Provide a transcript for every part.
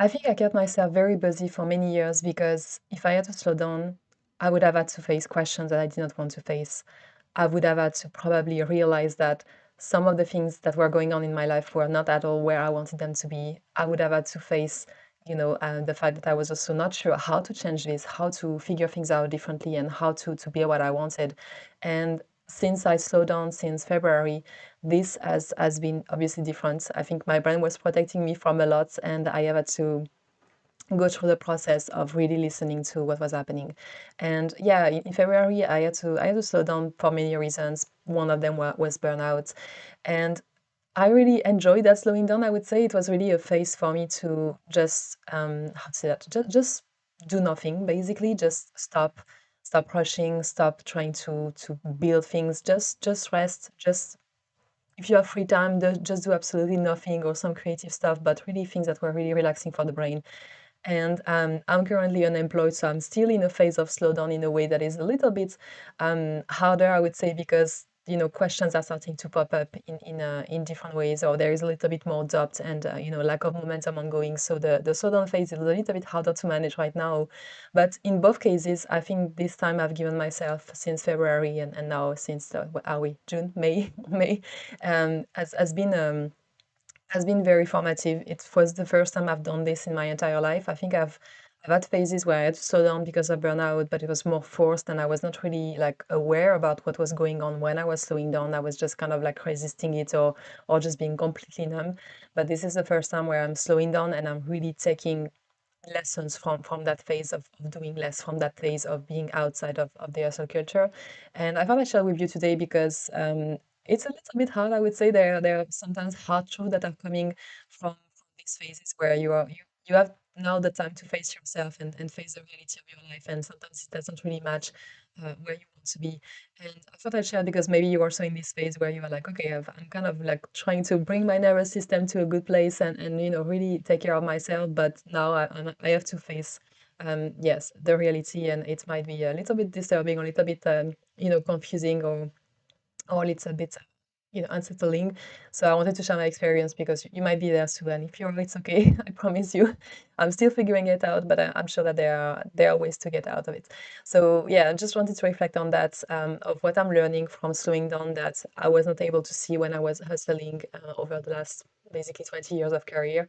I think I kept myself very busy for many years because if I had to slow down, I would have had to face questions that I did not want to face. I would have had to probably realize that some of the things that were going on in my life were not at all where I wanted them to be. I would have had to face, the fact that I was also not sure how to change this, how to figure things out differently, and how to be what I wanted. And since I slowed down since February, this has been obviously different. I think my brain was protecting me from a lot, and I have had to go through the process of really listening to what was happening. And yeah, in February, I had to slow down for many reasons. One of them was burnout, and I really enjoyed that slowing down. I would say it was really a phase for me to just how to say that, just do nothing, basically, just stop rushing, stop trying to build things, just rest, just if you have free time, just do absolutely nothing or some creative stuff, but really things that were really relaxing for the brain. And I'm currently unemployed, so I'm still in a phase of slowdown in a way that is a little bit harder, I would say, because questions are starting to pop up in different ways, or there is a little bit more doubt and lack of momentum ongoing. So the slowdown phase is a little bit harder to manage right now. But in both cases, I think this time I've given myself since February and now since what are we, June, May, May, has been very formative. It was the first time I've done this in my entire life. I think I've had phases where I had to slow down because of burnout, but it was more forced and I was not really like aware about what was going on when I was slowing down. I was just kind of like resisting it or just being completely numb. But this is the first time where I'm slowing down and I'm really taking lessons from that phase of doing less, from that phase of being outside of the hustle culture. And I thought I'd share with you today because it's a little bit hard, I would say. There are sometimes hard truths that are coming from these phases where you have now the time to face yourself and face the reality of your life, and sometimes it doesn't really match where you want to be. And I thought I'd share because maybe you're also in this phase where you are like, okay, I'm kind of like trying to bring my nervous system to a good place and really take care of myself, but now I have to face yes, the reality, and it might be a little bit disturbing, or a little bit confusing, or a little bit unsettling. So I wanted to share my experience because you might be there too, and if you're, it's okay. I promise you, I'm still figuring it out, but I'm sure that there are ways to get out of it. So yeah, I just wanted to reflect on that, of what I'm learning from slowing down that I was not able to see when I was hustling over the last basically 20 years of career.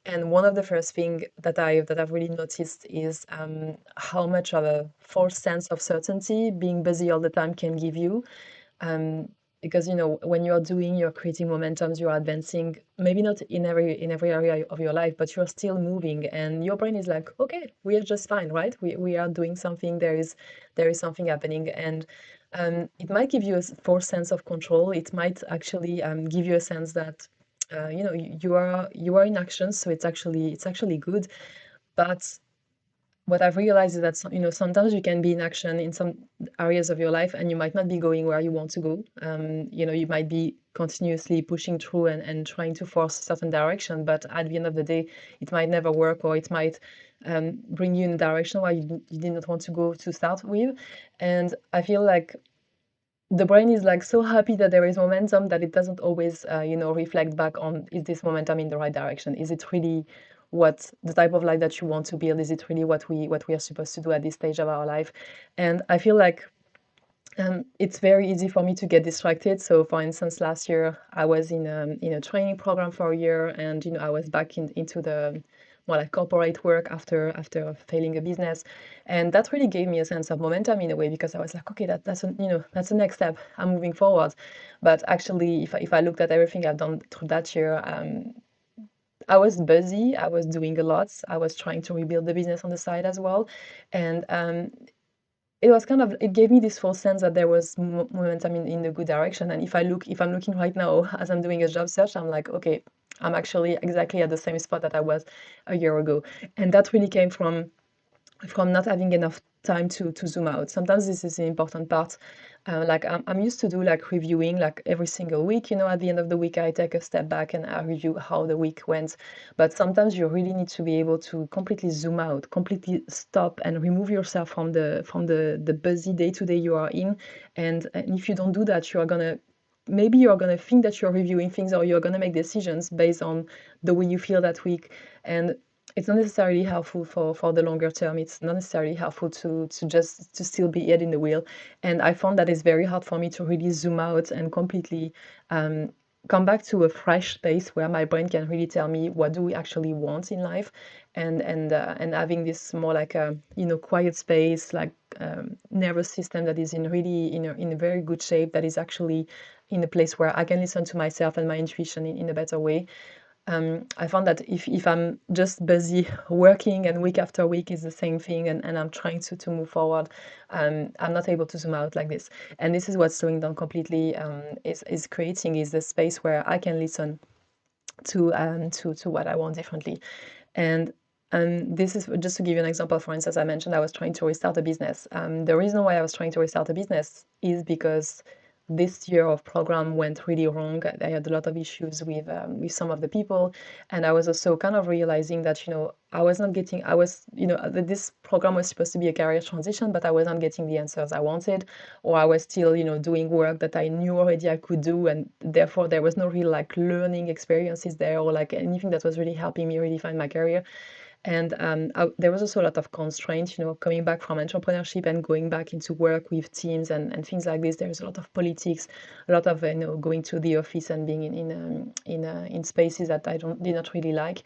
And one of the first thing that I've really noticed is how much of a false sense of certainty being busy all the time can give you. Um, because when you're creating momentums, you're advancing, maybe not in every area of your life, but you're still moving, and your brain is like, okay, we are just fine, right? We are doing something. There is something happening, and it might give you a false sense of control. It might actually give you a sense that you are in action, so it's actually good. But what I've realized is that sometimes you can be in action in some areas of your life and you might not be going where you want to go. You might be continuously pushing through and trying to force a certain direction, but at the end of the day, it might never work, or it might bring you in a direction where you did not want to go to start with. And I feel like the brain is like so happy that there is momentum that it doesn't always reflect back on, is this momentum in the right direction? Is it really what the type of life that you want to build? Is it really what we are supposed to do at this stage of our life? And I feel like it's very easy for me to get distracted. So for instance, last year I was in a training program for a year, and I was back into the more like corporate work after failing a business. And that really gave me a sense of momentum in a way, because I was like, okay, that's the next step. I'm moving forward. But actually, if I looked at everything I've done through that year, I was busy. I was doing a lot. I was trying to rebuild the business on the side as well. And it gave me this false sense that there was momentum in the good direction. And if I'm looking right now as I'm doing a job search, I'm like, okay, I'm actually exactly at the same spot that I was a year ago. And that really came from not having enough time to zoom out. Sometimes this is the important part. Like I'm used to do like reviewing like every single week. At the end of the week, I take a step back and I review how the week went. But sometimes you really need to be able to completely zoom out, completely stop and remove yourself from the busy day-to-day you are in. And if you don't do that, maybe you're gonna think that you're reviewing things, or you're gonna make decisions based on the way you feel that week. And it's not necessarily helpful for the longer term. It's not necessarily helpful to just to still be head in the wheel. And I found that it's very hard for me to really zoom out and completely um, come back to a fresh space where my brain can really tell me what do we actually want in life, and having this more like a quiet space, like nervous system that is in really in a very good shape, that is actually in a place where I can listen to myself and my intuition in a better way. I found that if I'm just busy working and week after week is the same thing, and I'm trying to move forward, I'm not able to zoom out like this. And this is what slowing down completely is creating, is the space where I can listen to what I want differently. And this is just to give you an example. For instance, I mentioned I was trying to restart a business. The reason why I was trying to restart a business is because this year of program went really wrong. I had a lot of issues with some of the people, and I was also kind of realizing that I was not getting. I was this program was supposed to be a career transition, but I was not getting the answers I wanted, or I was still doing work that I knew already I could do, and therefore there was no real like learning experiences there, or like anything that was really helping me really find my career. And there was also a lot of constraints, coming back from entrepreneurship and going back into work with teams and things like this. There's a lot of politics, a lot of going to the office and being in spaces that I did not really like.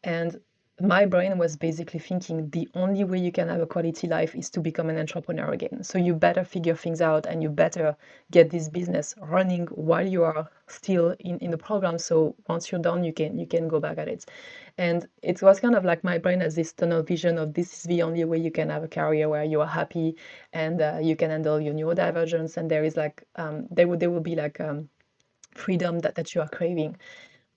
And my brain was basically thinking the only way you can have a quality life is to become an entrepreneur again. So you better figure things out, and you better get this business running while you are still in the program. So once you're done, you can go back at it. And it was kind of like my brain has this tunnel vision of this is the only way you can have a career where you are happy, and you can handle your neurodivergence, and there is like there will be like freedom that you are craving.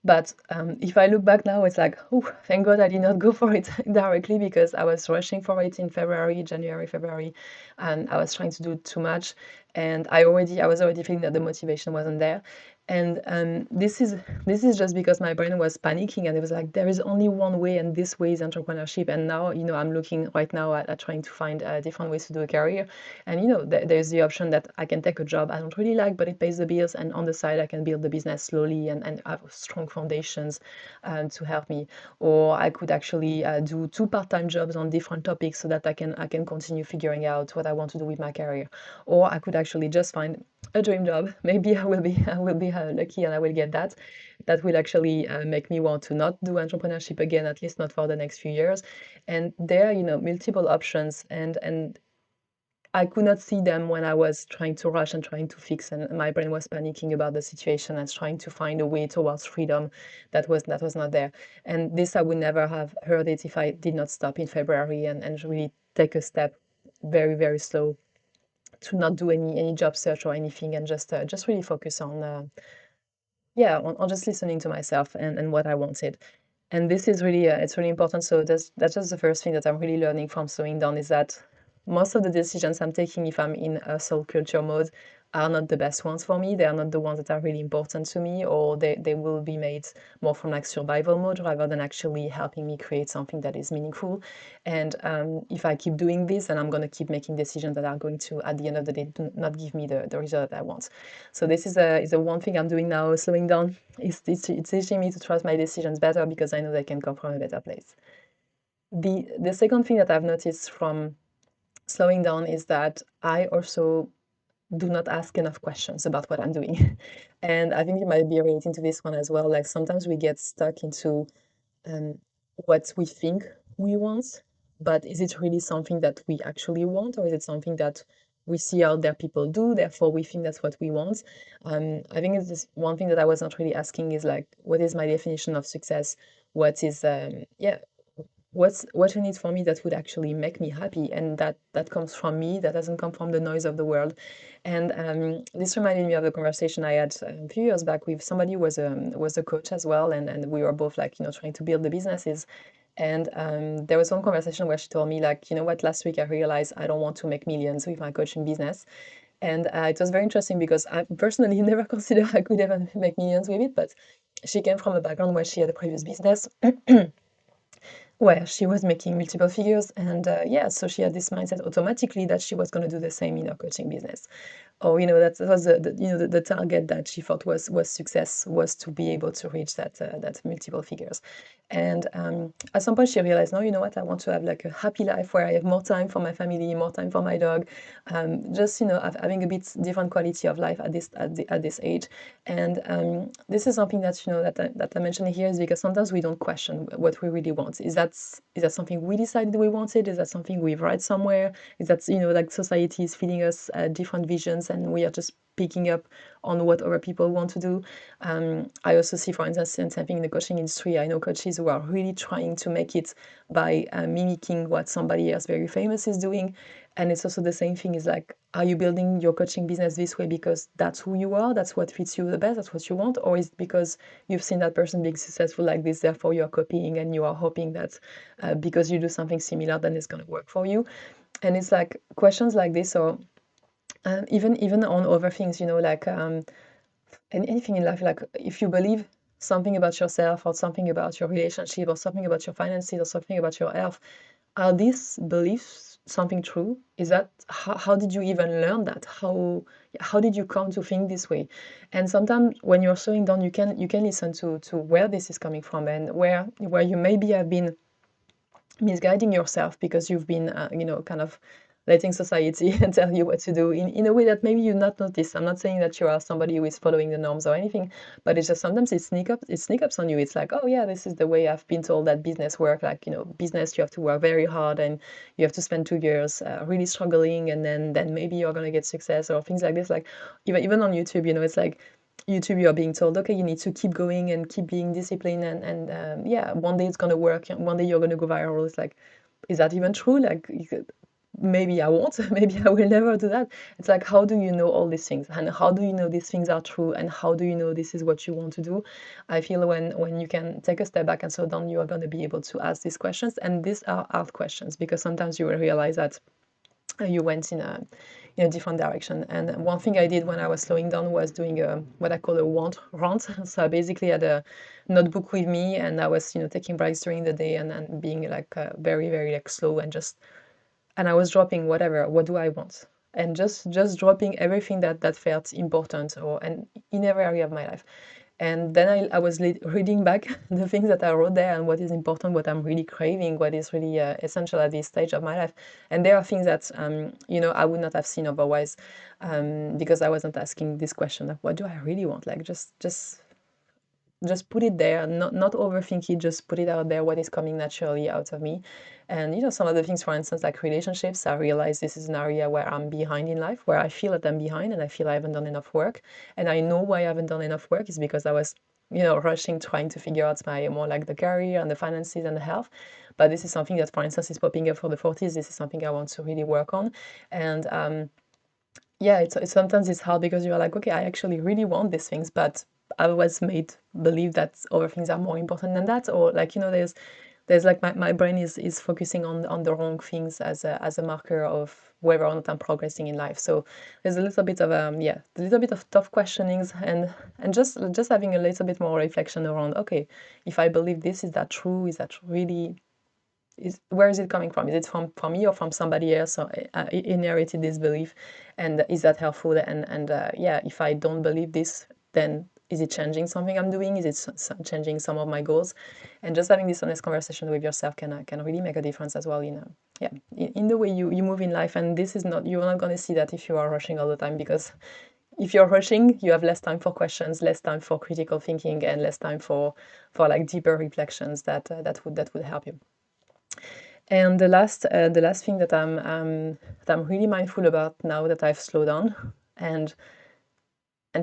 But if I look back now, it's like, oh, thank God I did not go for it directly, because I was rushing for it in January, February, and I was trying to do too much, and I was already feeling that the motivation wasn't there. And this is just because my brain was panicking, and it was like there is only one way, and this way is entrepreneurship. And now I'm looking right now at trying to find different ways to do a career. And there's the option that I can take a job I don't really like, but it pays the bills, and on the side I can build the business slowly and have strong foundations to help me. Or I could actually do two part-time jobs on different topics so that I can continue figuring out what I want to do with my career. Or I could actually just find a dream job. Maybe I will be lucky and I will get that. That will actually make me want to not do entrepreneurship again, at least not for the next few years. And there are multiple options, and I could not see them when I was trying to rush and trying to fix, and my brain was panicking about the situation and trying to find a way towards freedom that was not there. And this I would never have heard it if I did not stop in February and really take a step, very, very slow, to not do any job search or anything, and just really focus on on just listening to myself and what I wanted. And this is really it's really important. So that's just the first thing that I'm really learning from slowing down, is that most of the decisions I'm taking, if I'm in a soul culture mode, are not the best ones for me. They are not the ones that are really important to me, or they will be made more from like survival mode rather than actually helping me create something that is meaningful. And if I keep doing this, then I'm going to keep making decisions that are going to, at the end of the day, do not give me the result that I want. So this is a one thing I'm doing now, slowing down. It's teaching me to trust my decisions better, because I know they can come from a better place. The second thing that I've noticed from slowing down is that I also do not ask enough questions about what I'm doing. And I think you might be relating to this one as well. Like sometimes we get stuck into um, what we think we want, but is it really something that we actually want, or is it something that we see out there people do, therefore we think that's what we want? I think it's just one thing that I was not really asking is like, what is my definition of success? What is, what you need for me that would actually make me happy, and that comes from me, that doesn't come from the noise of the world. And this reminded me of the conversation I had a few years back with somebody who was a coach as well, and we were both like trying to build the businesses. And there was one conversation where she told me like, what, last week I realized I don't want to make millions with my coaching business. And it was very interesting, because I personally never considered I could ever make millions with it, but she came from a background where she had a previous business where she was making multiple figures. And so she had this mindset automatically that she was going to do the same in her coaching business. or that was the target that she thought was success, was to be able to reach that multiple figures. And at some point she realized, no, you know what, I want to have like a happy life where I have more time for my family, more time for my dog, just having a bit different quality of life at this age. And this is something that that I mentioned here, is because sometimes we don't question what we really want. Is that something we decided we wanted? Is that something we've read somewhere? Is that like society is feeding us different visions, and we are just picking up on what other people want to do? I also see, for instance, since I'm in the coaching industry, I know coaches who are really trying to make it by mimicking what somebody else very famous is doing. And it's also the same thing, is like, are you building your coaching business this way because that's who you are, that's what fits you the best, that's what you want? Or is it because you've seen that person being successful like this, therefore you're copying and you are hoping that because you do something similar, then it's going to work for you? And it's like questions like this, or even on other things, like anything in life, like if you believe something about yourself, or something about your relationship, or something about your finances, or something about your health, are these beliefs something true? Is that how did you even learn that? How did you come to think this way? And sometimes when you're slowing down, you can listen to where this is coming from, and where you maybe have been misguiding yourself because you've been kind of letting society tell you what to do in a way that maybe you not notice. I'm not saying that you are somebody who is following the norms or anything, but it's just sometimes it sneaks up on you. It's like, oh yeah, this is the way I've been told that business work. Like, business, you have to work very hard and you have to spend 2 years really struggling, and then maybe you're going to get success, or things like this. Like even on YouTube, it's like YouTube, you're being told, okay, you need to keep going and keep being disciplined, and yeah, one day it's going to work, and one day you're going to go viral. It's like, is that even true? Like, maybe I won't, maybe I will never do that. It's like, how do you know all these things, and how do you know these things are true, and how do you know this is what you want to do? I feel when you can take a step back and slow down, you are going to be able to ask these questions. And these are hard questions, because sometimes you will realize that you went in a different direction. And one thing I did when I was slowing down was doing what I call a want rant. So I basically had a notebook with me, and I was taking breaks during the day, and being like very, very like slow, and I was dropping whatever. What do I want? And just dropping everything that felt important, and in every area of my life. And then I was reading back the things that I wrote there, and what is important, what I'm really craving, what is really essential at this stage of my life. And there are things that I would not have seen otherwise, because I wasn't asking this question of what do I really want. Like, just put it there, not overthink it, just put it out there, what is coming naturally out of me. And some of the things, for instance, like relationships, I realize this is an area where I'm behind in life, where I feel that I'm behind, and I feel I haven't done enough work. And I know why I haven't done enough work is because I was rushing, trying to figure out my more like the career and the finances and the health. But this is something that, for instance, is popping up for the 40s. This is something I want to really work on. And yeah, it's sometimes it's hard, because you're like, okay, I actually really want these things, but I was made believe that other things are more important than that. Or like, there's like my brain is focusing on the wrong things as a marker of whether or not I'm progressing in life. So there's a little bit of a little bit of tough questionings, and just having a little bit more reflection around, okay, if I believe this, is that true? Is that really, where is it coming from? Is it from me or from somebody else? Or I inherited this belief, and is that helpful? And yeah, if I don't believe this, then is it changing something I'm doing? Is it changing some of my goals? And just having this honest conversation with yourself can really make a difference as well. In the way you move in life. And this is not, you're not going to see that if you are rushing all the time, because if you're rushing, you have less time for questions, less time for critical thinking, and less time for like deeper reflections that would help you. And the last thing that I'm really mindful about now that I've slowed down and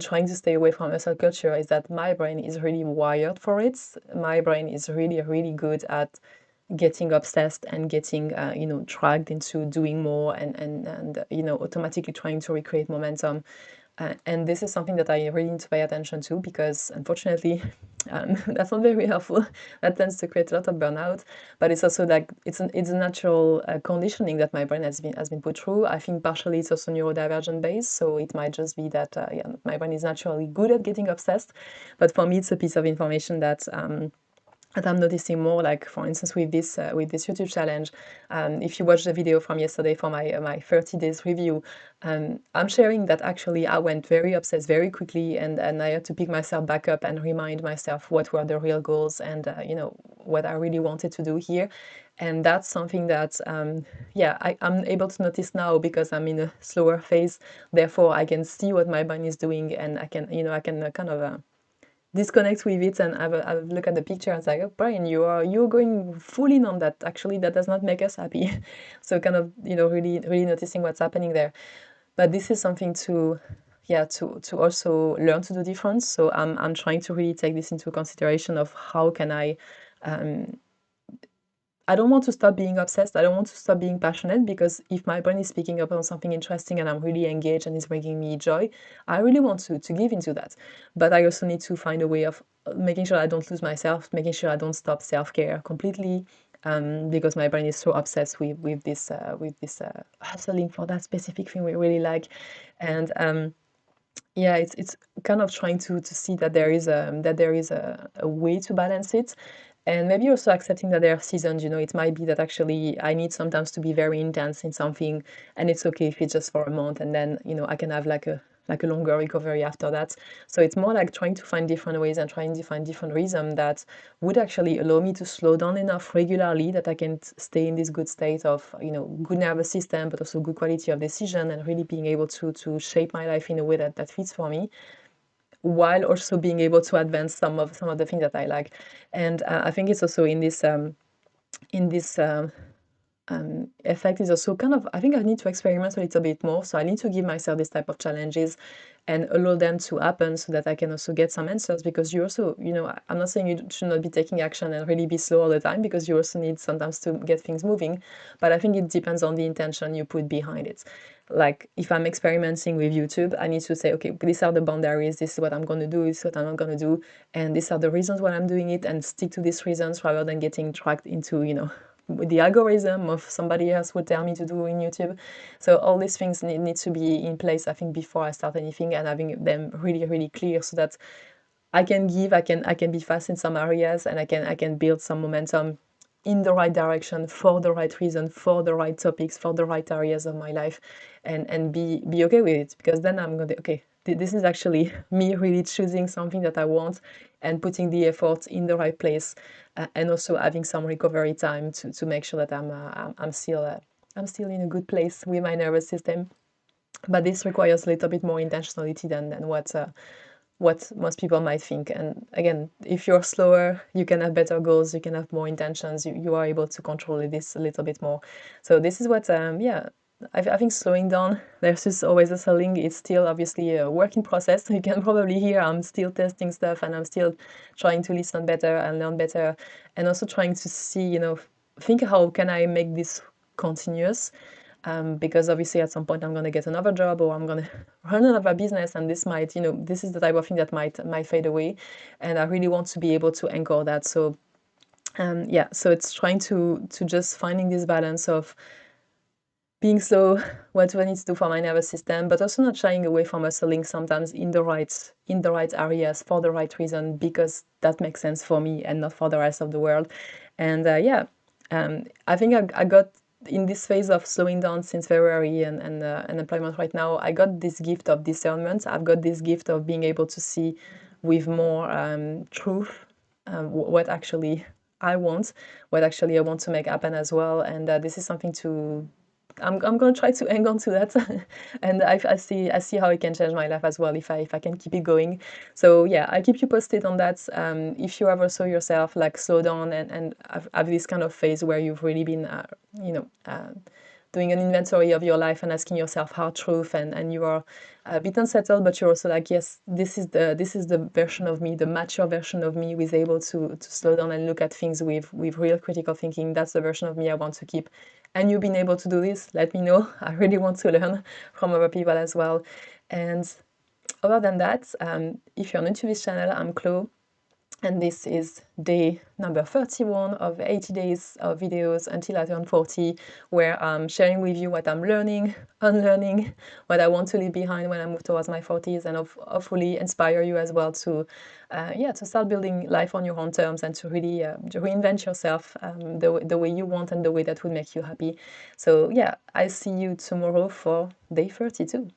trying to stay away from hustle culture is that my brain is really wired for it. My brain is really, really good at getting obsessed and getting dragged into doing more, and automatically trying to recreate momentum. And this is something that I really need to pay attention to, because unfortunately, that's not very helpful. That tends to create a lot of burnout. But it's also like it's a natural conditioning that my brain has been put through. I think partially it's also neurodivergent based, so it might just be that my brain is naturally good at getting obsessed. But for me, it's a piece of information that that I'm noticing more, like for instance with this YouTube challenge. If you watch the video from yesterday for my 30 days review, I'm sharing that actually I went very obsessed very quickly, and I had to pick myself back up and remind myself what were the real goals, and what I really wanted to do here. And that's something that yeah, I'm able to notice now because I'm in a slower phase. Therefore I can see what my brain is doing, and I can kind of disconnect with it and have a look at the picture and say, oh, Brian, you're going full in on that. Actually, that does not make us happy. So kind of, really noticing what's happening there. But this is something to, yeah, to also learn to do different. So I'm trying to really take this into consideration of how can I don't want to stop being obsessed. I don't want to stop being passionate, because if my brain is picking up on something interesting and I'm really engaged and it's bringing me joy, I really want to give into that. But I also need to find a way of making sure I don't lose myself, making sure I don't stop self-care completely, because my brain is so obsessed with this hustling for that specific thing we really like. And yeah, it's kind of trying to see that there is a way to balance it, and maybe also accepting that there are seasons. It might be that actually I need sometimes to be very intense in something, and it's okay if it's just for a month, and then I can have like a longer recovery after that. So it's more like trying to find different ways and trying to find different rhythm that would actually allow me to slow down enough regularly that I can stay in this good state of good nervous system, but also good quality of decision, and really being able to shape my life in a way that fits for me, while also being able to advance some of the things that I like. And I think it's also in this effect is also kind of, I think I need to experiment a little bit more. So I need to give myself this type of challenges and allow them to happen so that I can also get some answers, because you also, I'm not saying you should not be taking action and really be slow all the time, because you also need sometimes to get things moving. But I think it depends on the intention you put behind it. Like if I'm experimenting with YouTube, I need to say, okay, these are the boundaries, this is what I'm going to do, this is what I'm not going to do, and these are the reasons why I'm doing it, and stick to these reasons rather than getting tracked into, with the algorithm of somebody else would tell me to do in YouTube. So all these things need to be in place, I think, before I start anything, and having them really, really clear so that I can give, I can be fast in some areas, and I can build some momentum in the right direction for the right reason, for the right topics, for the right areas of my life, and be okay with it, because then I'm going to, okay, this is actually me really choosing something that I want and putting the effort in the right place, and also having some recovery time to make sure that I'm still in a good place with my nervous system. But this requires a little bit more intentionality than what most people might think. And again, if you're slower, you can have better goals, you can have more intentions, you are able to control this a little bit more. So this is what, yeah, I think slowing down versus always hustling, it's still obviously a working process. You can probably hear I'm still testing stuff, and I'm still trying to listen better and learn better, and also trying to see, think how can I make this continuous, because obviously at some point I'm going to get another job, or I'm going to run another business, and this might, this is the type of thing that might fade away, and I really want to be able to anchor that. So yeah, so it's trying to just finding this balance of being slow, what do I need to do for my nervous system, but also not shying away from hustling sometimes in the right areas for the right reason, because that makes sense for me and not for the rest of the world. And yeah, I think I got in this phase of slowing down since February and unemployment right now. I got this gift of discernment. I've got this gift of being able to see with more truth what actually I want, what actually I want to make happen as well. And this is something to I'm gonna try to hang on to that, and I see how it can change my life as well if I can keep it going. So yeah, I'll keep you posted on that. If you ever saw yourself like slow down and have this kind of phase where you've really been, doing an inventory of your life and asking yourself how truth, and you are a bit unsettled, but you're also like, yes, this is the version of me, the mature version of me, who is able to slow down and look at things with real critical thinking. That's the version of me I want to keep. And you've been able to do this, let me know. I really want to learn from other people as well. And other than that, if you're new to this channel, I'm Chloe. And this is day number 31 of 80 days of videos until I turn 40, where I'm sharing with you what I'm learning, unlearning, what I want to leave behind when I move towards my 40s, and hopefully inspire you as well to, to start building life on your own terms and to really to reinvent yourself the way you want and the way that would make you happy. So yeah, I see you tomorrow for day 32.